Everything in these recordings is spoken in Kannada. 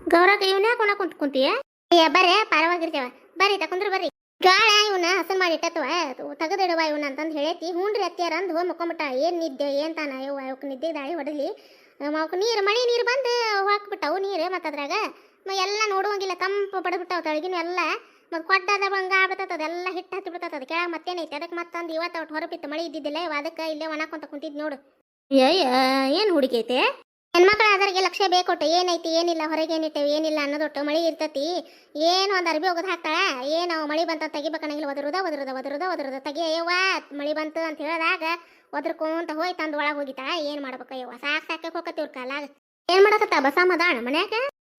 ಗೌರಕ ಇವನ್ಯಾಕ ಕೊಣ ಕುಂತೀಯ? ಬರ್ರಿ ಪಾರವಾಗಿರ್ತೇವ, ಬರ್ರಿ ತಕೊಂಡ್ರು ಬರ್ರಿ. ಗಾಳ ಇವನ್ನ ಹಸನ್ ಮಾಡಿ ಇಟ್ಟತ್ವ, ತೆಗೆದಿಡುವ ಇವನ್ನ ಅಂತಂದು ಹೇಳೈತಿ. ಹ್ಞೂನ್ರಿ ಅತ್ಯಾರ ಅಂದ್ ಹೋಗಿ ಮಕ್ಕೊಂಬಿಟ್ಟ. ಏನ್ ನಿದ್ದೆ ಏನ್ ತಾನ ಯವ್ವ ಅವಕ್ಕೆ ನಿದ್ದೆ ದಾಳಿ ಹೊಡಲಿ. ಅವಕ್ಕೆ ನೀರು ಮಳೆ ನೀರು ಬಂದು ಹಾಕ್ಬಿಟ್ಟವು ನೀರು. ಮತ್ತು ಅದ್ರಾಗ ಎಲ್ಲ ನೋಡುವಂಗಿಲ್ಲ, ತಂಪು ಬಡ್ಬಿಟ್ಟವು ತಳಗಿನ ಎಲ್ಲ. ಮತ್ತು ಕೊಡ್ಡದ ಬಂಗ ಆಗ್ಬಿಡ್ತದ, ಅದೆಲ್ಲ ಹಿಟ್ಟು ಹತ್ತಿ ಬಿಡ್ತದ. ಕೆಳಗೆ ಮತ್ತೇನೈತಿ ಅದಕ್ಕೆ ಮತ್ತಂದು ಇವತ್ತು ಒಟ್ಟು ಹೊರಬಿತ್ತು, ಮಳೆ ಇದ್ದಿದ್ದಿಲ್ಲ. ಅದಕ್ಕೆ ಇಲ್ಲೇ ಒಣಕೊಂತ ಕುಂತಿದ್ ನೋಡು. ಏನು ಹುಡುಗಿ ಐತೆ ಹೆಣ್ಮಕ್ಳ ಅದರಿಗೆ ಲಕ್ಷ್ಯ ಬೇಕೊಟ್ಟು. ಏನೈತಿ ಏನಿಲ್ಲ, ಹೊರಗೆ ಏನಿಟ್ಟೇವಿ ಏನಿಲ್ಲ ಅನ್ನೋದೊಟ್ಟು. ಮಳೆ ಇರ್ತತಿ, ಏನು ಒಂದು ಅರ್ಬಿ ಹೋಗೋದು ಹಾಕ್ತಾಳ. ಏನು ಮಳೆ ಬಂತ ತೆಗಿಬೇಕನ್ನಂಗಿಲ್ಲ, ಒದರುದ ತೆಗಿಯವ್ವ ಮಳೆ ಬಂತು ಅಂತ ಹೇಳಿದಾಗ ಒದ್ರಕೊಂತ ಹೋಯ್ ತಂದು ಒಳಗೆ ಹೋಗಿತಾಳ. ಏನು ಮಾಡ್ಬೇಕಯ್ಯವ್ವ, ಸಾಕೆ ಹೋಗತ್ತಿವ್ರ ಕಾಲಾಗ. ಏನು ಮಾಡಕತ್ತ ಬಸಮ್ಮ ಅದಾಳ ಮನ್ಯಾಗ?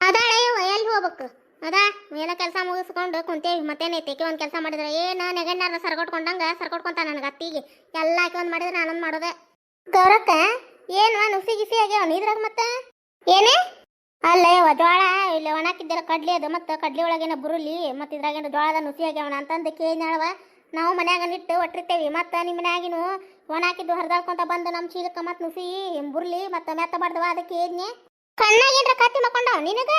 ಅದಾಳಯ್ಯವ್ವ, ಎಲ್ಲಿ ಹೋಗ್ಬೇಕು? ಅದಾ ಎಲ್ಲ ಕೆಲಸ ಮುಗಿಸ್ಕೊಂಡು ಕುಂತೇವಿ. ಮತ್ತೇನೈತಿ ಆಕೆ ಒಂದು ಕೆಲಸ ಮಾಡಿದ್ರೆ ಏನು ನೆಗಣ್ಣಾರ ಸರ್ಕೊಟ್ಕೊಂತ ನನಗೆ ಅತ್ತಿಗೆ ಎಲ್ಲ ಆಕೆ ಒಂದು ಮಾಡಿದ್ರೆ ನಾನೊಂದು ಮಾಡೋದೆ. ಗೌರಕ್ಕ ಏನು ನುಸಿ ಗಿಸಿ ಆಗ್ಯಾವ ನೀದ್ರಾಗ ಮತ್ತೆ ಏನೇ ಅಲ್ಲ ಯವ್ವ ಜೋಳ ಇಲ್ಲಿ ಒಣಾಕಿದ್ದೆಲ್ಲ ಕಡ್ಲಿ ಅದು. ಮತ್ತು ಕಡ್ಲಿ ಒಳಗೇನ ಬುರುಲಿ, ಮತ್ತು ಇದ್ರಾಗೇನು ಜೋಳದ ನುಸಿ ಆಗ್ಯಾವಣ ಅಂತಂದು ಕೇಳಿನಳವ. ನಾವು ಮನ್ಯಾಗ ನಿಟ್ಟು ಒಟ್ಟಿರ್ತೇವಿ. ಮತ್ತು ನಿಮ್ಮ ಮನ್ಯಾಗಿನೂ ಒಣಾಕಿದ್ದು ಹರಿದಾಡ್ಕೊಂತ ಬಂದು ನಮ್ಮ ಚೀಲಕ್ಕೆ ಮತ್ತು ನುಸಿ ಬುರ್ಲಿ ಮತ್ತು ಮೆತ್ತ ಬಡ್ದವ. ಅದಕ್ಕೆ ಏನ್ನೆ ಕಣ್ಣಾಗೇನ್ರ ಕತ್ತಿ ಮಕ್ಕೊಂಡವ ನಿನಗ?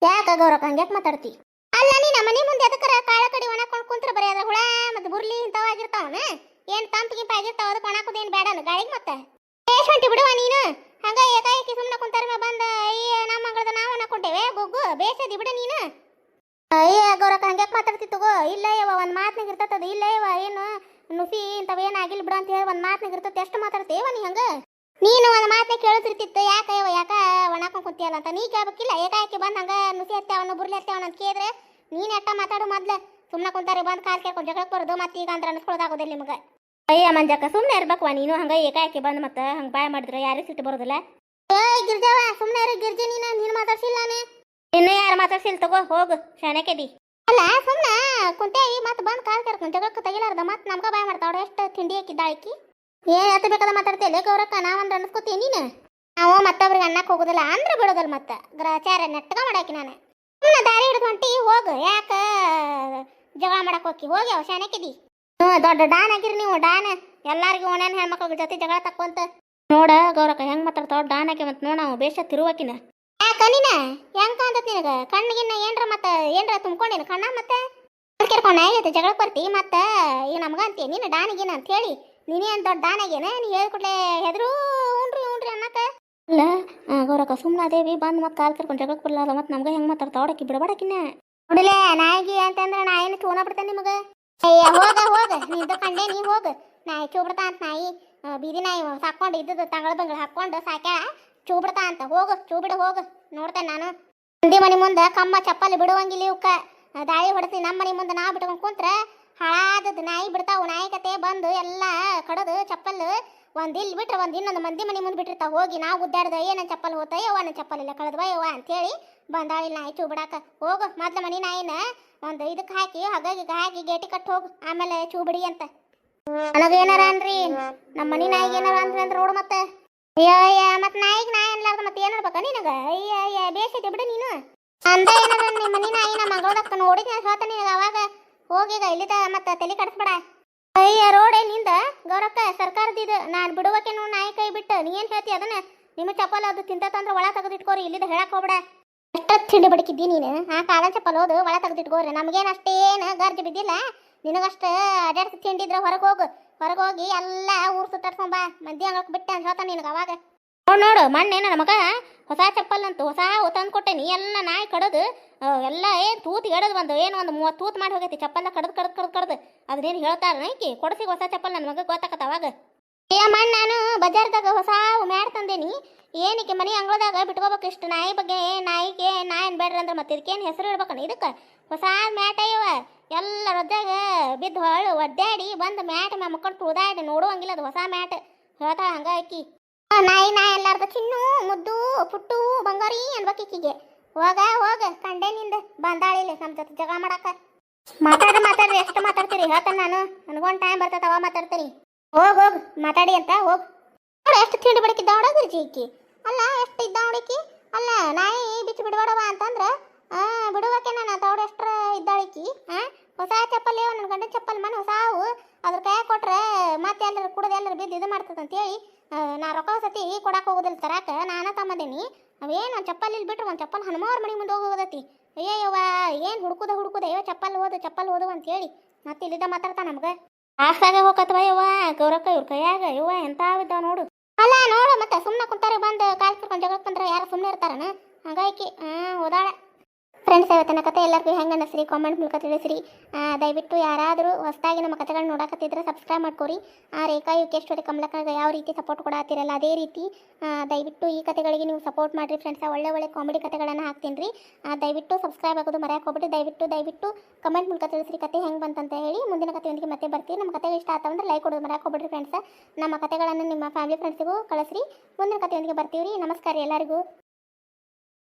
ಯಾಕ ಗೌರಕ್ಕ ಹಂಗ್ಯಾಕೆ ಮಾತಾಡ್ತಿ? ಅಲ್ಲ ನೀನು ಮನೆ ಮುಂದೆ ಅದಕ್ಕರ ಕಾಳ ಕಡಿ ಒಣಕೊಂಡು ಕುಂತ್ರ ಬರೀ ಅದ ಹುಳ ಮತ್ತು ಬುರ್ಲಿ ಇಂಥವಾಗಿರ್ತಾವನ. ಏನು ತಂಪಿಗಿಂಪ ಆಗಿರ್ತಾವ, ಅದಕ್ಕೆ ಒಣಾಕೋದೇನು ಬೇಡನು ಗಾಳಿಗೆ. ಮತ್ತೆ ಹೊಂಟಿ ಬಿಡುವ ನೀನು ಹಂಗ ಏಕಾಏಕಿ ಸುಮ್ಮನೆ ಕುಂತಾರ ಬಂದ ಅಯ್ಯ ನಮ್ಮ ಮಗಳದ ನಾವು ಅನ್ಕೊಂಡೇವೆ ಗೊಗ್ಗು ಬೇಸದಿ ಬಿಡ ನೀನು. ಅಯ್ಯ ಗೌರಕ್ಕ ಹಂಗ್ಯಾಕೆ ಮಾತಾಡ್ತಿ ತಗೋ. ಇಲ್ಲ ಯವ್ವ ಒಂದು ಮಾತನಾಗ ಇರ್ತದ. ಇಲ್ಲ ಯವ್ವ ಏನು ನುಸಿ ಇಂಥವೇನು ಆಗಿಲ್ಲ ಬಿಡ ಅಂತ ಹೇಳಿ ಒಂದು ಮಾತನಾಗ ಇರ್ತದೆ. ಎಷ್ಟು ಮಾತಾಡ್ತೇವ ನೀ ಹಂಗ? ನೀನು ಒಂದು ಮಾತನಾಗ ಕೇಳಿಸಿರ್ತಿತ್ತು. ಯಾಕ ಯವ್ವ ಯಾಕ ಒಣಾಕೊಂಡ್ ಕುಂತಿಯಲ್ಲ ಅಂತ ನೀ ಕೇಳ್ಬೇಕಿಲ್ಲ. ಏಕಾಏಕಿ ಬಂದು ಹಂಗ ನುಸಿ ಹತ್ಯಾವನು ಬುರ್ಲಿ ಹತ್ಯಾವನ ಅಂತ ಕೇಳಿದ್ರೆ ನೀನು ಎಟ್ಟ ಮಾತಾಡು. ಮೊದ್ಲು ಸುಮ್ಮನೆ ಕುಂತಾರೆ ಬಂದು ಕಾಲು ಕೇಳ್ಕೊಂಡು ಜಗಳಕ್ಕೆ ಬರೋದು. ಮತ್ತೆ ಈಗ ಅಂದ್ರೆ ಅನ್ಸ್ಕೊಳ್ಳೋದಾಗೋದಿಲ್ಲ ನಿಮ್ಗೆ. ಅಯ್ಯ ಮಂಜಕ್ಕ ಸುಮ್ಮನೆ ಇರ್ಬೇಕವ ನೀನು. ಹಂಗ ಏಕಾಏಕಿ ಬಂದು ಮತ್ತೆ ಹಂಗೆ ಬಾಯ್ ಮಾಡಿದ್ರೆ ಯಾರಿಗೆ ಸಿಟ್ಟು ಬರೋದಿಲ್ಲ. ಗಿರ್ಜವ ಸುಮ್ಮನೆ ಇರು ಗಿರ್ಜಿ. ನೀನು ಮಾತಾಡ್ಸಿಲ್ಲಾನೆ, ಇನ್ನು ಯಾರು ಮಾತಾಡ್ಸಿಲ್ಲ ತಗೋ ಹೋಗು ಶಾಣೆಕೆದಿ. ಅಲ್ಲ ಸುಮ್ಮನೆ ಕುಂತೇವಿ ಮತ್ತೆ ಬಂದು ಕಾಲು ಕೇಳ್ಕೊಂಡು ಜಗಳಕ್ಕೆ ತೆಗಿಲಾರ್ದ ಮತ್ತೆ ನಮ್ಗೆ ಬಾಯ್ ಮಾಡ್ತಾವ. ಎಷ್ಟು ತಿಂಡಿ ಹಾಕಿದ್ದಾಳಿಕಿ ಏನು ಎತ್ತ ಬೇಕಾದ ಮಾತಾಡ್ತೇಲೆ ಗೌರಕ್ಕ. ನಾವಂದ್ರೆ ಅನ್ಸ್ಕೊತೀನಿ ನೀನು. ನಾವು ಮತ್ತೊಬ್ರಿಗೆ ಅನ್ನಕ್ಕೆ ಹೋಗೋದಿಲ್ಲ ಅಂದ್ರೆ ಬಿಡೋದಿಲ್ಲ. ಮತ್ತೆ ಗ್ರಹಚಾರ ನೆಟ್ಟಗ ಮಾಡಾಕಿ ನಾನು. ಸುಮ್ಮನೆ ದಾರಿ ಹಿಡಿದು ಹೊಂಟಿ ಹೋಗು. ಯಾಕೆ ಜಗಳ ಮಾಡಕ್ಕೆ ಹೋಗಿ ಹೋಗ್ಯಾವ ಶಾಣೆಕೆದಿ. ದೊಡ್ಡ ಡಾನ್ ಆಗಿರಿ ನೀವು. ಡಾನ್ ಎಲ್ಲಾರಿಗೂ ಓಣ್ಯಾನ ಹೆಣ್ಮಕ್ಳ ಜೊತೆ ಜಗಳ ತಕ್ಕೊಂತ ನೋಡ ಗೌರಕ್ಕ ಹೆಂಗ್ ಮಾತಾಡ್ತಾವ. ಡಾನ್ ಆಕೆ ಮತ್ತೆ ನೋಡ ನಾವು ಬೇಷ ತಿರುವಕಿನ. ಯಾಕ ನೀನ ಹೆಂಗ್ ಕಾಂತತ್ ನಿನಗ? ಕಣ್ಣಿಗಿನ್ನ ಏನ್ರ ತುಂಬ್ಕೊಂಡೇನು ಕಣ್ಣ? ಮತ್ತೆ ಕೇಳ್ಕೊಂಡ ಆಗೈತೆ ಜಗಳಕ್ಕೆ ಬರ್ತಿ. ಮತ್ತೆ ಈಗ ನಮ್ಗ ಅಂತೀಯ ನೀನು ಡಾನಿಗೇನ ಅಂತ ಹೇಳಿ. ನೀನೇ ಅಂತ ದೊಡ್ಡ ಡಾನ್ ಆಗೇನ? ನೀ ಹೇಳ್ಕೊಡ್ಲೆ ಹೆದ್ರು ಉಣ್ರಿ ಅನ್ನಕ. ಇಲ್ಲ ಗೌರಕ್ಕ ಸುಮ್ಮನೆ ಅದೇವಿ ಬಂದು ಮತ್ತೆ ಕಾಲು ಕರ್ಕೊಂಡು ಜಗಳಕ್ಕೆ ಬರಲ್ಲ. ಮತ್ತೆ ನಮ್ಗೆ ಹೆಂಗ್ ಮಾತಾಡ್ತಾವ ಅವಡಕ್ಕಿ ಬಿಡಬಾಡಕಿನ. ನೋಡಿಲೆ ನಾಯಿಗೆ ಅಂತಂದ್ರೆ ನಾ ಏನು ಚೂನ ಬಿಡ್ತೇನೆ ನಿಮಗೆ. ಅಯ್ಯ ಹೋಗ ನಿಂದು ಕಂಡೆ ನೀ ಹೋಗ. ನಾಯಿ ಚೂಬಿಡ್ತಾ ಅಂತ ನಾಯಿ ಬೀದಿ ನಾಯಿ ಸಾಕೊಂಡು ಇದ್ದದ್ದು ತಂಗಳ ಬಂಗಳ ಹಾಕೊಂಡು ಸಾಕ್ಯಾಳ ಚೂಬಿಡ್ತಾ ಅಂತ. ಹೋಗು ಚೂಬಿಡ ಹೋಗು ನೋಡ್ತೇನೆ ನಾನು. ಮಂದಿ ಮನೆ ಮುಂದೆ ಕಮ್ಮ ಚಪ್ಪಲಿ ಬಿಡುವಂಗಿಲ್ಲ ಇವಕ್ಕ. ದಾಳಿ ಹೊಡೆಸಿ ನಮ್ಮ ಮನೆ ಮುಂದೆ ನಾವು ಬಿಟ್ಕೊಂಡು ಕುಂತ್ರೆ ಹಾಳಾದದ್ದು ನಾಯಿ ಬಿಡ್ತಾವು. ನಾಯಿ ಕತೆ ಬಂದು ಎಲ್ಲ ಕಡದು ಚಪ್ಪಲ್ ಒಂದಿಲ್ಲಿ ಬಿಟ್ರೆ ಒಂದು ಇನ್ನೊಂದು ಮಂದಿ ಮನೆ ಮುಂದೆ ಬಿಟ್ಟಿರ್ತಾವ. ಹೋಗಿ ನಾವು ಗುದ್ದಾಡ್ದ ನನ್ನ ಚಪ್ಪಲ್ ಹೋತಯ್ಯವ್ವ ನನ್ನ ಚಪ್ಪಲ್ ಇಲ್ಲ ಕಳೆದ್ವಯ್ಯವ್ವ ಅಂತೇಳಿ ಬಂದಾಳಿಲ್ಲ ನಾಯಿ ಚೂಬಿಡಾಕ. ಹೋಗು ಮೊದ್ಲು ಮನೆ ನಾಯಿನ ಒಂದು ಇದಕ್ಕೆ ಹಾಕಿ ಹಾಕಿ ಗೇಟಿ ಕಟ್ಟಿ ಹೋಗು. ಆಮೇಲೆ ಚೂಬಿಡಿ ಅಂತ ನನಗೇನಾರ ಅನ್ರಿ. ನಮ್ಮ ಮನೆ ನಾಯಿಗೆ ಏನಾರ ಅಂದ್ರೆ ರೋಡ್ ಮತ್ತೆ ಅಯ್ಯ ಮತ್ತೆ ನಾಯಿಗೆ ನಾಯಿ ಅನ್ಲಾರ್ದ ಮತ್ತೆ ಏನ್ ಹೇಳ್ಬೇಕ ನಿನಗ? ಅಯ್ಯ ಬೇಸೈತಿ ಬಿಡು ನೀನು. ಅಂದ ಏನಾರ ನಿಮ್ಮ ಮನೆ ನಾಯಿ ನಮ್ಮ ಮಗಳದಕ್ಕ ನೋಡಿದ ಹೇಳ್ತ ನಿನಗ. ಅವಾಗ ಹೋಗೀಗ ಇಲ್ಲಿದ ಮತ್ತೆ ತಲೆ ಕಡಿಸ್ಬೇಡ. ಅಯ್ಯ ರೋಡೇ ನಿಂದ ಗೌರಕ್ಕ ಸರ್ಕಾರದ ಇದು. ನಾನು ಬಿಡುವಕ್ಕೆ ನೋಡಿ ನಾಯಿ ಕೈ ಬಿಟ್ಟು ನೀ ಏನು ಹೇಳ್ತಿ ಅದನ್ನ? ನಿಮ್ಮ ಚಪ್ಪಲ್ ಅದು ತಿಂತಂದ್ರೆ ಒಳ ತೆಗೆದಿಟ್ಕೋರಿ. ಇಲ್ಲಿದ ಹೇಳಕ್ ಹೋಗ್ಬೇಡ. ಎಷ್ಟೊತ್ತು ತಿಂಡಿ ಬಡಕಿದ್ದಿ ನೀನು. ಆ ಕಾಲ ಚಪ್ಪಲ್ ಹೋದು ಒಳ ತೆಗೆದಿಟ್ಕೋರಿ. ನಮಗೇನು ಅಷ್ಟೇನು ಗರ್ಜು ಬಿದ್ದಿಲ್ಲ. ನಿನಗಷ್ಟು ಅಡ್ಯಾಡ್ಸಿ ತಿಂಡಿದ್ರೆ ಹೊರಗೆ ಹೋಗಿ ಎಲ್ಲ ಊರು ಸುತ್ತಾಡ್ಕೊಂಬ. ಮಂದಿ ಅಂಗಕ್ಕೆ ಬಿಟ್ಟೆ ಅಂತ ಹೇಳ್ತಾನೆ ನಿನಗೆ. ಅವಾಗ ನೋಡು ಮಣ್ಣೇನ ನಮಗ ಹೊಸ ಚಪ್ಪಲ್ ಅಂತೂ ಹೊಸ ತಂದು ಕೊಟ್ಟೇನಿ. ಎಲ್ಲ ನಾಯಿ ಕಡದು ಎಲ್ಲ ಏನು ತೂತು ಎಡದು ಬಂದು ಏನು ಒಂದು 30 ತೂತು ಮಾಡಿ ಹೋಗೈತಿ ಚಪ್ಪಲ್ಲ ಕಡ್ದು. ಅದೇನು ಹೇಳ್ತಾರ ನೈಕಿ ಕೊಡಿಸಿ ಹೊಸ ಚಪ್ಪಲ್ ನನ್ನ ಮಗ ಗೊತ್ತಾಕತ್ತ. ಅವಾಗ ಏ ಮಣ್ಣು ನಾನು ಬಜಾರ್ದಾಗ ಹೊಸ ಮ್ಯಾಟ್ ತಂದೇನಿ. ಏನಕ್ಕೆ ಮನೆ ಅಂಗಳದಾಗ ಬಿಟ್ಕೋಬೇಕು ಇಷ್ಟು ನಾಯಿ ಬಗ್ಗೆ. ನಾಯಿಗೆ ನಾಯಿನ ಬೇಡ್ರಿ ಅಂದ್ರೆ ಮತ್ತೆ ಇದಕ್ಕೇನು ಹೆಸರು ಇಡ್ಬೇಕಣ್ಣ? ಇದಕ್ಕೆ ಹೊಸ ಮ್ಯಾಟ್ ಅಯ್ಯವ ಎಲ್ಲ ರೊದ್ದಾಗ ಬಿದ್ದು ಹೊಳ್ಳು ಒದ್ದಾಡಿ ಬಂದು ಮ್ಯಾಟ್ ಮಕ್ಕಳು ತುಳಿದಾಡಿ ನೋಡುವಂಗಿಲ್ಲ. ಅದು ಹೊಸ ಮ್ಯಾಟ್ ಹೇಳ್ತಾಳ ಹಂಗ ಆಕಿ. ನಾಯಿ ಎಲ್ಲಾರ್ದ ಚಿನ್ನು ಮುದ್ದು ಪುಟ್ಟು ಬಂಗಾರಿ ಅನ್ಬೇಕಿಕ್ಕಿಗೆ. ಹೋಗ ಕಂಡೇನಿಂದ ಬಂದಾಳಿಲ್ಲ ನಮ್ಮ ಜೊತೆ ಜಗಳ ಮಾಡಾಕ. ಮಾತಾಡ್ರಿ ಎಷ್ಟು ಮಾತಾಡ್ತೀರಿ ಹೇಳ್ತೇನೆ ನಾನು. ನನಗೊಂದು ಟೈಮ್ ಬರ್ತೈತೆ ಅವ ಮಾತಾಡ್ತೀನಿ. ಹೋಗ್ ಮಾತಾಡಿ ಅಂತ ಹೋಗ್. ನೋಡು ಎಷ್ಟು ತಿಂಡಿ ಬಡಕಿದ್ದ ಹೊಡೋದ್ರಿ ಈಕಿ. ಅಲ್ಲ ಎಷ್ಟು ಇದ್ದ ಹೊಡಕಿ. ಅಲ್ಲ ನಾಯಿ ಬಿಚ್ಚು ಬಿಡಬೇಡವ ಅಂತಂದ್ರೆ ಬಿಡುವಕ್ಕೆ ನಾನು ತೌಡ ಎಷ್ಟ್ರ ಇದ್ದಾಳಿಕಿ. ಹೊಸ ಚಪ್ಪಲ್ ನನ್ನ ಗಂಡ ಚಪ್ಪಲ್ ಮನೆ ಹೊಸಾವು. ಅದ್ರ ಕೈ ಕೊಟ್ರೆ ಮತ್ತೆ ಎಲ್ಲರೂ ಕುಡ್ದು ಎಲ್ಲರೂ ಬಿದ್ದು ಇದು ಮಾಡ್ತದೆ ಅಂತೇಳಿ ನಾ ರೊಕ್ಕ ಸತಿ ಕೊಡಕ್ಕೆ ಹೋಗೋದಿಲ್ಲ ತರಾಕ. ನಾನು ತಮ್ಮದೇನಿ. ಅವೇನು ಒಂದು ಚಪ್ಪಲ್ ಇಲ್ಲಿ ಬಿಟ್ರೆ ಒಂದು ಚಪ್ಪಲ್ ಹನುಮಾವ್ರ ಮನೆ ಮುಂದೆ ಹೋಗೋದತಿ. ಅಯ್ಯವ್ವ ಏನು ಹುಡುಕುದ ಅಯ್ಯೋ ಚಪ್ಪಲ್ ಹೋದು ಅಂತ ಹೇಳಿ ಮತ್ತೆ ಇಲ್ಲಿದ್ದ ಮಾತಾಡ್ತಾ ನಮ್ಗೆ ಆಸಾಗ ಹೋಗತ್ವ ಯವ್ವ ಗೌರಕ್ಕ ಇವ್ರ ಕೈಯಾಗ ಯವ್ವ ಎಂತಾವಿದ್ದಾವ ನೋಡು. ಅಲ್ಲ ನೋಡು ಮತ್ತೆ ಸುಮ್ಮನೆ ಕುಂತಾರೆ ಬಂದು ಕಾಲ್ ಕರ್ಕೊಂಡು ಜಗಳಕ್ಕೆ ಬಂದ್ರೆ ಯಾರು ಸುಮ್ಮನೆ ಇರ್ತಾರನ? ಹಾಗಾಗಿ ಓದಾಳ. ಫ್ರೆಂಡ್ಸ್, ಇವತ್ತಿನ ಕತೆ ಎಲ್ಲರಿಗೂ ಹೆಂಗೆ ಅನ್ನಿಸ್ರಿ ಕಾಮೆಂಟ್ ಮೂಲಕ ತಿಳಿಸ್ರಿ. ದಯವಿಟ್ಟು ಯಾರಾದರೂ ಹೊಸದಾಗಿ ನಮ್ಮ ಕತೆಗಳನ್ನ ನೋಡಕತ್ತಿದ್ರೆ ಸಬ್ಸ್ಕ್ರೈಬ್ ಮಾಡ್ಕೊರಿ. ರೇಖಾ ಯುಕೆ ಸ್ಟೋರಿ ಕಮಲಕ್ಕಗೆ ಯಾವ ರೀತಿ ಸಪೋರ್ಟ್ ಕೊಡತ್ತಿರಲ್ಲ ಅದೇ ರೀತಿ ದಯವಿಟ್ಟು ಈ ಕತೆಗಳಿಗೆ ನೀವು ಸಪೋರ್ಟ್ ಮಾಡಿರಿ ಫ್ರೆಂಡ್ಸ್. ಒಳ್ಳೆ ಕಾಮಿಡಿ ಕತೆಗಳನ್ನು ಹಾಕ್ತೀನಿ ರೀ. ದಯವಿಟ್ಟು ಸಬ್ಸ್ಕ್ರೈಬ್ ಆಗೋದು ಮರೆಯಕ್ಕೆ ಹೋಗ್ಬಿಟ್ಟು ದಯವಿಟ್ಟು ಕಮೆಂಟ್ ಮೂಲಕ ತಿಳಿಸ್ರಿ ಕತೆ ಹೆಂಗೆ ಬಂತಂತ ಹೇಳಿ. ಮುಂದಿನ ಕತೆಯೊಂದಿಗೆ ಮತ್ತೆ ಬರ್ತೀವಿ. ನಮ್ಮ ಕತೆ ಇಷ್ಟ ಆತಂದ್ರೆ ಲೈಕ್ ಕೊಡೋದು ಮರೆಯಕ್ಕೆ ಹೋಗ್ಬಿಡ್ರಿ ಫ್ರೆಂಡ್ಸ್. ನಮ್ಮ ಕತೆಗಳನ್ನು ನಿಮ್ಮ ಫ್ಯಾಮಿಲಿ ಫ್ರೆಂಡ್ಸಿಗೂ ಕಳಿಸ್ರಿ. ಮುಂದಿನ ಕತೆಯೊಂದಿಗೆ ಬರ್ತೀವಿ ರೀ. ನಮಸ್ಕಾರ ಎಲ್ಲರಿಗೂ.